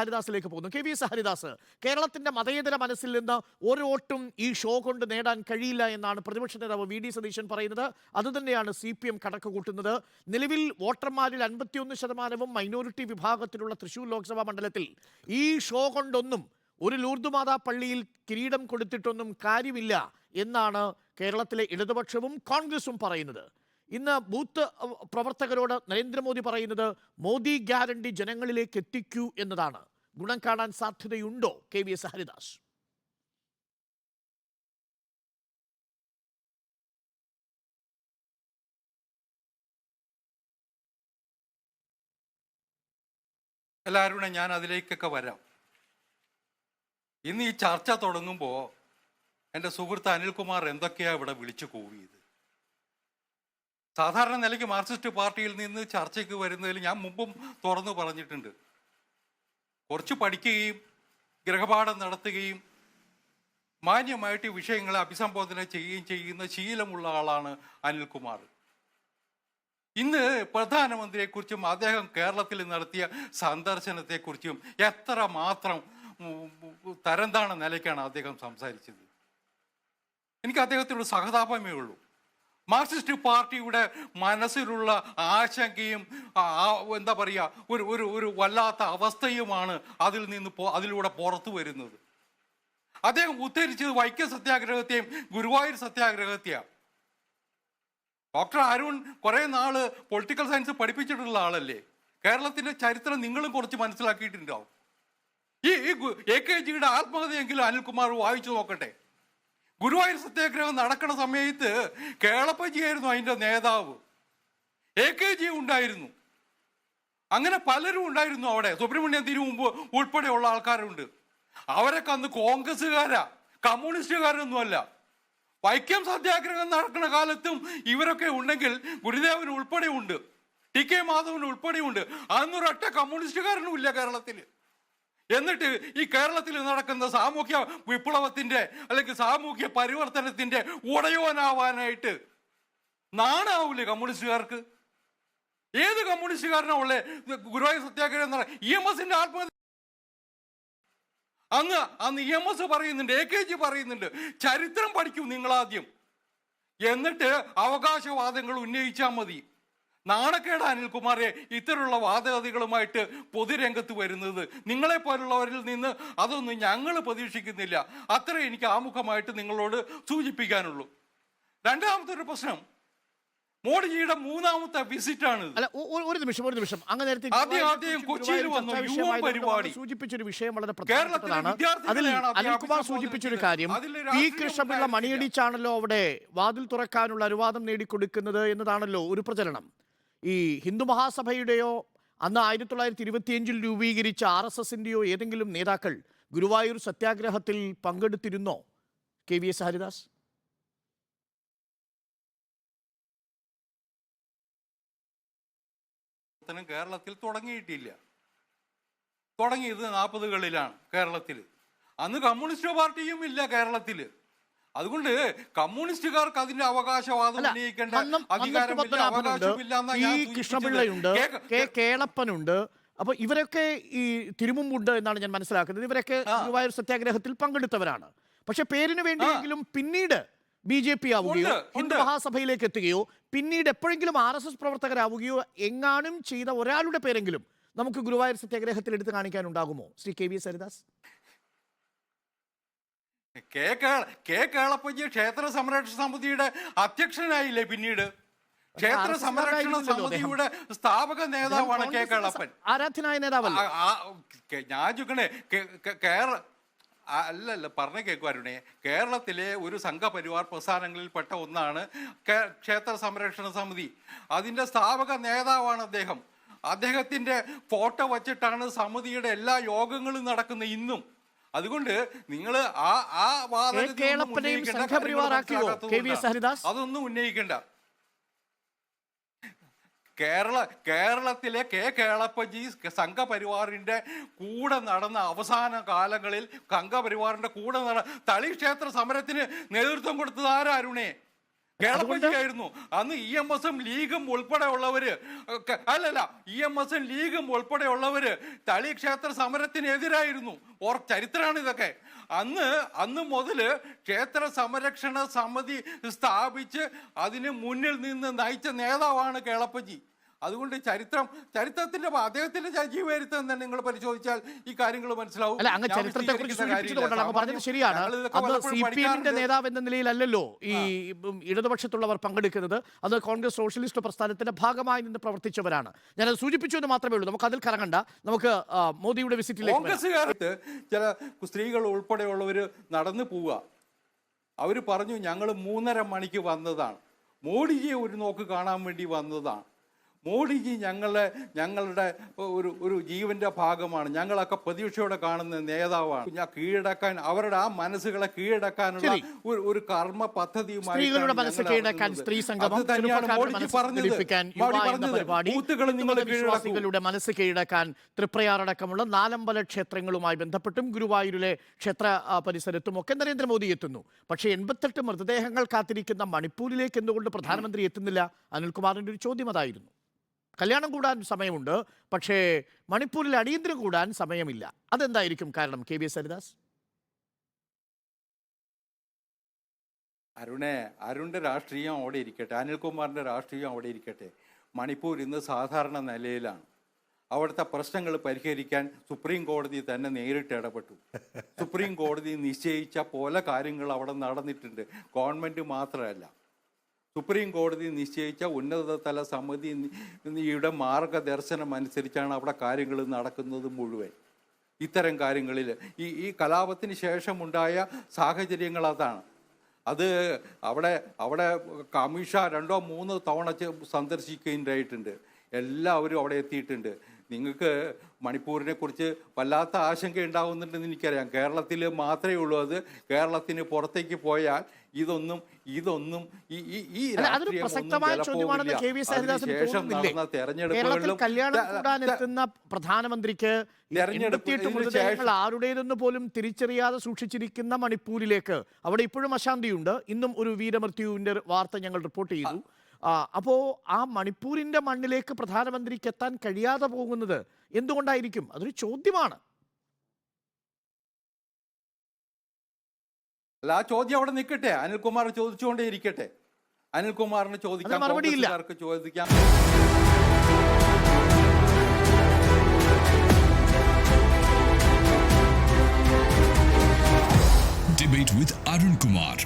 ഹരിദാസിലേക്ക് പോകുന്നു. KVS ഹരിദാസ്, കേരളത്തിന്റെ മതേതര മനസ്സിൽ നിന്ന് ഒരു വോട്ടും ഈ ഷോ കൊണ്ട് നേടാൻ കഴിയില്ല എന്നാണ് പ്രതിപക്ഷ നേതാവ് VD സതീശൻ പറയുന്നത്. അതുതന്നെയാണ് CPM കണക്ക് കൂട്ടുന്നത്. നിലവിൽ വോട്ടർമാരിൽ 51% മൈനോറിറ്റി വിഭാഗത്തിലുള്ള തൃശൂർ ലോക്സഭാ മണ്ഡലത്തിൽ ഈ ഷോ കൊണ്ടൊന്നും, ഒരു ലൂർദ് മാതാ പള്ളിയിൽ കിരീടം കൊടുത്തിട്ടൊന്നും കാര്യമില്ല എന്നാണ് കേരളത്തിലെ ഇടതുപക്ഷവും കോൺഗ്രസും പറയുന്നത്. ഇന്ന് ബൂത്ത് പ്രവർത്തകരോട് നരേന്ദ്രമോദി പറയുന്നത് മോദി ഗ്യാരണ്ടി ജനങ്ങളിലേക്ക് എത്തിക്കൂ എന്നതാണ്. ഗുണം കാണാൻ സാധ്യതയുണ്ടോ KVS ഹരിദാസ്? എല്ലാവരും ഞാൻ അതിലേക്കൊക്കെ വരാം. ഇന്ന് ഈ ചർച്ച തുടങ്ങുമ്പോൾ എൻ്റെ സുഹൃത്ത് അനിൽകുമാർ എന്തൊക്കെയാണ് ഇവിടെ വിളിച്ചു കൂവിയത്. സാധാരണ നിലയ്ക്ക് മാർക്സിസ്റ്റ് പാർട്ടിയിൽ നിന്ന് ചർച്ചയ്ക്ക് വരുന്നതിൽ ഞാൻ മുമ്പും തുറന്നു പറഞ്ഞിട്ടുണ്ട്. കുറച്ച് പഠിക്കുകയും ഗൃഹപാഠം നടത്തുകയും മാന്യമായിട്ട് വിഷയങ്ങളെ അഭിസംബോധന ചെയ്യുകയും ചെയ്യുന്ന ശീലമുള്ള ആളാണ് അനിൽകുമാർ. ഇന്ന് പ്രധാനമന്ത്രിയെക്കുറിച്ചും അദ്ദേഹം കേരളത്തിൽ നടത്തിയ സന്ദർശനത്തെക്കുറിച്ചും എത്ര മാത്രം തരംതാണ നിലയ്ക്കാണ് അദ്ദേഹം സംസാരിച്ചത്. എനിക്ക് അദ്ദേഹത്തിനോട് സഹതാപമേ ഉള്ളൂ. മാർക്സിസ്റ്റ് പാർട്ടിയുടെ മനസ്സിലുള്ള ആശങ്കയും എന്താ പറയുക, ഒരു വല്ലാത്ത അവസ്ഥയുമാണ് അതിലൂടെ പുറത്തു വരുന്നത്. അദ്ദേഹം ഉദ്ധരിച്ചത് വൈക്കം സത്യാഗ്രഹത്തെയും ഗുരുവായൂർ സത്യാഗ്രഹത്തെയാണ്. ഡോക്ടർ അരുൺ കുറേ നാള് പൊളിറ്റിക്കൽ സയൻസ് പഠിപ്പിച്ചിട്ടുള്ള ആളല്ലേ. കേരളത്തിന്റെ ചരിത്രം നിങ്ങളും കുറച്ച് മനസ്സിലാക്കിയിട്ടുണ്ടാവും. ഈ AKGയുടെ ആത്മകഥയെങ്കിലും അനിൽകുമാർ വായിച്ചു നോക്കട്ടെ. ഗുരുവായൂർ സത്യാഗ്രഹം നടക്കുന്ന സമയത്ത് കേളപ്പജിയായിരുന്നു അതിൻ്റെ നേതാവ്. AKG ഉണ്ടായിരുന്നു. അങ്ങനെ പലരും ഉണ്ടായിരുന്നു അവിടെ. സുബ്രഹ്മണ്യം തിരുമുമ്പ് ഉൾപ്പെടെയുള്ള ആൾക്കാരുണ്ട്. അവരൊക്കെ അന്ന് കോൺഗ്രസ്സുകാരാ, കമ്മ്യൂണിസ്റ്റുകാരൊന്നുമല്ല. വൈക്കം സത്യാഗ്രഹം നടക്കുന്ന കാലത്തും ഇവരൊക്കെ ഉണ്ടെങ്കിൽ ഗുരുദേവൻ ഉൾപ്പെടെ ഉണ്ട്, TK മാധവൻ ഉൾപ്പെടെ ഉണ്ട്. അന്നൊരൊറ്റ കമ്മ്യൂണിസ്റ്റുകാരനും ഇല്ല കേരളത്തിൽ. എന്നിട്ട് ഈ കേരളത്തിൽ നടക്കുന്ന സാമൂഹ്യ വിപ്ലവത്തിന്റെ അല്ലെങ്കിൽ സാമൂഹ്യ പരിവർത്തനത്തിന്റെ ഉടയോനാവാനായിട്ട് നാണാവൂലേ കമ്മ്യൂണിസ്റ്റുകാർക്ക്? ഏത് കമ്മ്യൂണിസ്റ്റുകാരനാ ഉള്ളേ ഗുരുവായൂർ സത്യാഗ്രഹം എന്ന് പറഞ്ഞ EMSന്റെ ആത്മഹത്യ? അന്ന് EMS പറയുന്നുണ്ട്, AKG പറയുന്നുണ്ട്, ചരിത്രം പഠിക്കൂ നിങ്ങളാദ്യം, എന്നിട്ട് അവകാശവാദങ്ങൾ ഉന്നയിച്ചാൽ മതി. നാണക്കേട് അനിൽകുമാറെ ഇത്തരമുള്ള വാദഗതികളുമായിട്ട് പൊതുരംഗത്ത് വരുന്നത്. നിങ്ങളെ പോലുള്ളവരിൽ നിന്ന് അതൊന്നും ഞങ്ങൾ പ്രതീക്ഷിക്കുന്നില്ല. അത്ര എനിക്ക് ആമുഖമായിട്ട് നിങ്ങളോട് സൂചിപ്പിക്കാനുള്ളൂ. രണ്ടാമത്തെ ഒരു പ്രശ്നം, മോഡിജിയുടെ 3ാമത്തെ വിസിറ്റാണ്. ഒരു നിമിഷം അങ്ങ് നേരത്തെ ആദ്യം കൊച്ചിയിൽ വന്നു യുവ പരിപാടി സൂചിപ്പിച്ചൊരു വിഷയം വളരെ പ്രധാനപ്പെട്ടതാണ്. അതിൽ അനിൽകുമാർ സൂചിപ്പിച്ചൊരു കാര്യം, P കൃഷ്ണപിള്ള മണിയടിച്ചാണല്ലോ അവിടെ വാതിൽ തുറക്കാനുള്ള അനുവാദം നേടിക്കൊടുക്കുന്നത് എന്നതാണല്ലോ ഒരു പ്രചരണം. ഈ ഹിന്ദു മഹാസഭയുടെയോ അന്ന് 1925 രൂപീകരിച്ച RSSന്റെയോ ഏതെങ്കിലും നേതാക്കൾ ഗുരുവായൂർ സത്യാഗ്രഹത്തിൽ പങ്കെടുത്തിരുന്നോ KVS ഹരിദാസ്? കേരളത്തിൽ തുടങ്ങിയിട്ടില്ല. തുടങ്ങിയത് 40കളിലാണ് കേരളത്തിൽ. അന്ന് കമ്മ്യൂണിസ്റ്റ് പാർട്ടിയും ഇല്ല കേരളത്തിൽ. അതുകൊണ്ട് കമ്മ്യൂണിസ്റ്റുകാർക്ക് അതിന്റെ അവകാശവാദം ഉന്നയിക്കേണ്ട അധികാരമില്ല, അവകാശമില്ല. കൃഷ്ണപിള്ളയുണ്ട്, കേളപ്പനുണ്ട്. അപ്പൊ ഇവരൊക്കെ ഈ തിരുമുമ്പുണ്ട് എന്നാണ് ഞാൻ മനസ്സിലാക്കുന്നത്. ഇവരൊക്കെ ഗുരുവായൂർ സത്യാഗ്രഹത്തിൽ പങ്കെടുത്തവരാണ്. പക്ഷെ പേരിന് വേണ്ടിയെങ്കിലും പിന്നീട് BJP ആവുകയോ ഹിന്ദു മഹാസഭയിലേക്ക് എത്തുകയോ പിന്നീട് എപ്പോഴെങ്കിലും RSS പ്രവർത്തകരാവുകയോ എങ്ങാനും ചെയ്ത ഒരാളുടെ പേരെങ്കിലും നമുക്ക് ഗുരുവായൂർ സത്യാഗ്രഹത്തിൽ എടുത്ത് കാണിക്കാനുണ്ടാകുമോ ശ്രീ KVS ഹരിദാസ്? കേളപ്പജി ക്ഷേത്ര സംരക്ഷണ സമിതിയുടെ അധ്യക്ഷനായില്ലേ? പിന്നീട് ക്ഷേത്ര സംരക്ഷണ സമിതിയുടെ സ്ഥാപക നേതാവാണ് കേളപ്പൻ. ആരാധ്യനായ നേതാവല്ല. ഞാൻ ചോദിക്കണേ, അല്ലല്ല പറഞ്ഞ കേൾക്കുവാരുണേ, കേരളത്തിലെ ഒരു സംഘപരിവാർ പ്രസ്ഥാനങ്ങളിൽപ്പെട്ട ഒന്നാണ് ക്ഷേത്ര സംരക്ഷണ സമിതി. അതിൻ്റെ സ്ഥാപക നേതാവാണ് അദ്ദേഹം. അദ്ദേഹത്തിൻ്റെ ഫോട്ടോ വച്ചിട്ടാണ് സമിതിയുടെ എല്ലാ യോഗങ്ങളും നടക്കുന്നത് ഇന്നും. അതുകൊണ്ട് നിങ്ങൾ അതൊന്നും ഉന്നയിക്കണ്ട. കേരളത്തിലെ കേളപ്പജി സംഘപരിവാറിന്റെ കൂടെ നടന്ന അവസാന കാലങ്ങളിൽ സംഘപരിവാറിന്റെ കൂടെ നടന്ന തളി ക്ഷേത്ര സമരത്തിന് നേതൃത്വം കൊടുത്തത് ആരാരുണേ? കേളപ്പജിയായിരുന്നു. അന്ന് EMS-ഉം ലീഗും ഉൾപ്പെടെയുള്ളവര് EMS-ഉം ലീഗും ഉൾപ്പെടെയുള്ളവര് തളി ക്ഷേത്ര സമരത്തിനെതിരായിരുന്നു. ചരിത്രമാണ് ഇതൊക്കെ. അന്ന് മുതല് ക്ഷേത്ര സംരക്ഷണ സമിതി സ്ഥാപിച്ച് അതിന് മുന്നിൽ നിന്ന് നയിച്ച നേതാവാണ് കേളപ്പജി. അതുകൊണ്ട് ചരിത്രത്തിന്റെ അദ്ദേഹത്തിന്റെ ജീവചരിത്രം തന്നെ നിങ്ങൾ പരിശോധിച്ചാൽ ഈ കാര്യങ്ങൾ മനസ്സിലാവും. അല്ല, അങ്ങ് ചരിത്രത്തെ കുറിച്ച് സൂചിപ്പിച്ചതുകൊണ്ടാണ് അങ്ങ് പറഞ്ഞത് ശരിയാണ്. അന്ന് CPM-ന്റെ നേതാവ് എന്ന നിലയിലല്ലല്ലോ ഈ ഇടതുപക്ഷത്തുള്ളവർ പങ്കെടുക്കുന്നത്. അത് കോൺഗ്രസ് സോഷ്യലിസ്റ്റ് പ്രസ്ഥാനത്തിന്റെ ഭാഗമായി നിന്ന് പ്രവർത്തിച്ചവരാണ്. ഞാനത് സൂചിപ്പിച്ചു എന്ന് മാത്രമേ ഉള്ളൂ. നമുക്ക് അതിൽ കറങ്ങണ്ട. നമുക്ക് മോദിയുടെ വിസിറ്റിലേക്ക് കോൺഗ്രസ്സുകാർക്ക് ചില സ്ത്രീകൾ ഉൾപ്പെടെയുള്ളവര് നടന്നു പോവുക. അവര് പറഞ്ഞു ഞങ്ങൾ 3:30 മണിക്ക് വന്നതാണ്, മോഡിജിയെ ഒരു നോക്ക് കാണാൻ വേണ്ടി വന്നതാണ്, മോഡിജി ഞങ്ങളുടെ ഒരു ജീവന്റെ ഭാഗമാണ്, ഞങ്ങളൊക്കെ പ്രതീക്ഷയോടെ കാണുന്ന നേതാവാണ്, കീഴടക്കാൻ അവരുടെ ആ മനസ്സുകളെ കീഴടക്കാനുള്ള ഒരു കർമ്മ പദ്ധതിയുമായി മനസ്സ് കീഴടക്കാൻ തൃപ്രയാറടക്കമുള്ള 4 അമ്പല ക്ഷേത്രങ്ങളുമായി ബന്ധപ്പെട്ടും ഗുരുവായൂരിലെ ക്ഷേത്ര പരിസരത്തും ഒക്കെ നരേന്ദ്രമോദി എത്തുന്നു. പക്ഷേ 88 മൃതദേഹങ്ങൾ കാത്തിരിക്കുന്ന മണിപ്പൂരിലേക്ക് എന്തുകൊണ്ട് പ്രധാനമന്ത്രി എത്തുന്നില്ല? അനിൽകുമാറിന്റെ ഒരു ചോദ്യം അതായിരുന്നു. കല്യാണം കൂടാൻ സമയമുണ്ട്, പക്ഷേ മണിപ്പൂരിൽ അടിയന്തരം കൂടാൻ സമയമില്ല. അതെന്തായിരിക്കും കാരണം? KVS ഹരിദാസ്. അരുണിന്റെ രാഷ്ട്രീയം അവിടെ ഇരിക്കട്ടെ, അനിൽകുമാറിന്റെ രാഷ്ട്രീയം അവിടെ ഇരിക്കട്ടെ. മണിപ്പൂർ ഇന്ന് സാധാരണ നിലയിലാണ്. അവിടുത്തെ പ്രശ്നങ്ങൾ പരിഹരിക്കാൻ സുപ്രീം കോടതി തന്നെ നേരിട്ട് ഇടപെട്ടു. സുപ്രീം കോടതി നിശ്ചയിച്ച പല കാര്യങ്ങൾ അവിടെ നടന്നിട്ടുണ്ട്. ഗവൺമെന്റ് മാത്രമല്ല, സുപ്രീം കോടതി നിശ്ചയിച്ച ഉന്നതതല സമിതിയുടെ മാർഗദർശനം അനുസരിച്ചാണ് അവിടെ കാര്യങ്ങൾ നടക്കുന്നത് മുഴുവൻ. ഇത്തരം കാര്യങ്ങളിൽ ഈ കലാപത്തിന് ശേഷമുണ്ടായ സാഹചര്യങ്ങൾ അതാണ്. അത് അവിടെ കമ്മീഷ 2-3 തവണ സന്ദർശിക്കുകയുണ്ടായിട്ടുണ്ട്. എല്ലാവരും അവിടെ എത്തിയിട്ടുണ്ട്. നിങ്ങൾക്ക് മണിപ്പൂരിനെ കുറിച്ച് വല്ലാത്ത ആശങ്ക ഉണ്ടാകുന്നുണ്ടെന്ന് എനിക്കറിയാം. കേരളത്തിൽ മാത്രമേ ഉള്ളൂ അത്. കേരളത്തിന് പുറത്തേക്ക് പോയാൽ ഇതൊന്നും പ്രധാനമന്ത്രിക്ക് ആരുടേതെന്ന് പോലും തിരിച്ചറിയാതെ സൂക്ഷിച്ചിരിക്കുന്ന മണിപ്പൂരിലേക്ക് അവിടെ ഇപ്പോഴും അശാന്തിയുണ്ട്. ഇന്നും ഒരു വീരമൃത്യുവിന്റെ വാർത്ത ഞങ്ങൾ റിപ്പോർട്ട് ചെയ്തു. അപ്പോൾ ആ മണിപ്പൂരിന്റെ മണ്ണിലേക്ക് പ്രധാനമന്ത്രിക്ക് എത്താൻ കഴിയാതെ പോകുന്നത് എന്തുകൊണ്ടായിരിക്കും? അതൊരു ചോദ്യമാണ്. അല്ല, ആ ചോദ്യം അവിടെ നിൽക്കട്ടെ. അനിൽകുമാർ ചോദിച്ചുകൊണ്ടേ ഇരിക്കട്ടെ. അനിൽകുമാറിന് ചോദിക്കാം, കോൺഗ്രസ്സുകാർക്ക് ചോദിക്കാം. Debate with Arun Kumar.